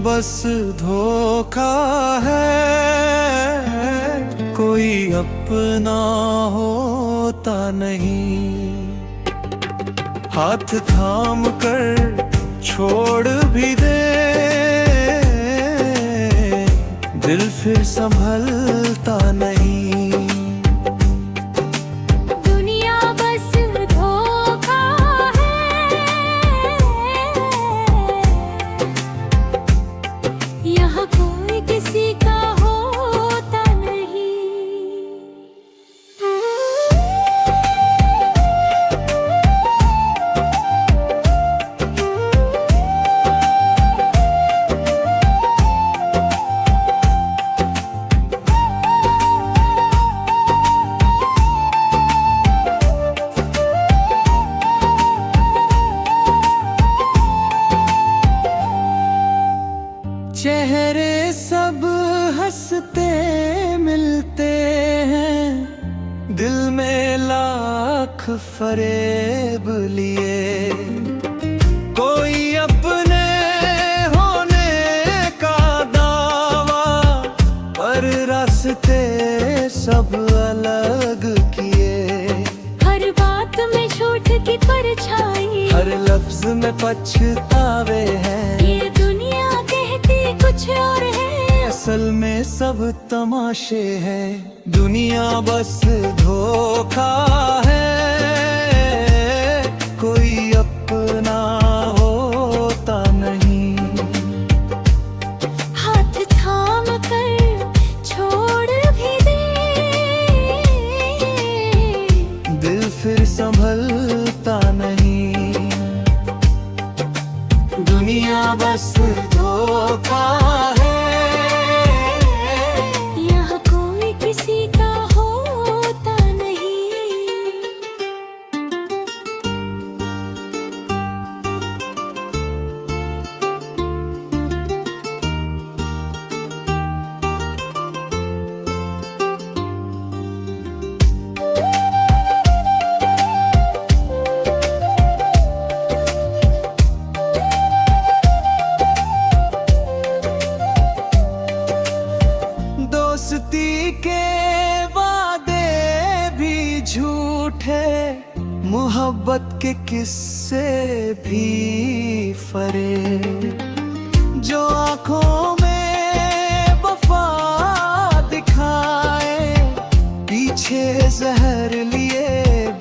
बस धोखा है, कोई अपना होता नहीं। हाथ थाम कर छोड़ भी दे, दिल फिर संभलता नहीं। चेहरे सब हंसते मिलते हैं, दिल में लाख फरेब लिए। कोई अपने होने का दावा, पर रास्ते सब अलग किए। हर बात में झूठ की परछाई, हर लफ्ज में पछतावे हैं। ये दुनिया कहती कुछ और है, असल में सब तमाशे हैं। दुनिया बस धोखा है, कोई अपना होता नहीं। हाथ थाम कर छोड़ भी दे, दिल फिर संभलता नहीं। दुनिया बस धोखा है, यहाँ कोई किसी का होता नहीं। दोस्ती के वादे भी झूठे, मोहब्बत के किस्से भी फरे। जो आँखों में वफा दिखाए, पीछे जहर लिए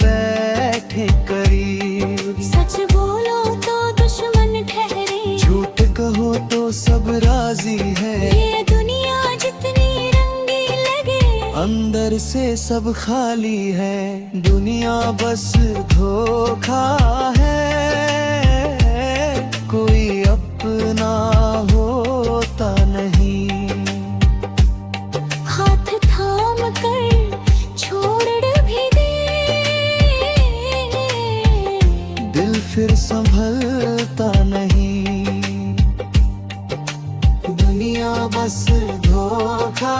बैठे करीब। सच बोलो तो दुश्मन ठहरे, झूठ कहो तो सब राजी है। ये दुनिया जितनी रंगी लगे, अंदर से सब खाली है। दुनिया बस धोखा है, कोई अपना होता नहीं। हाथ थाम कर छोड़ भी दे, दिल फिर संभलता नहीं। दुनिया बस धोखा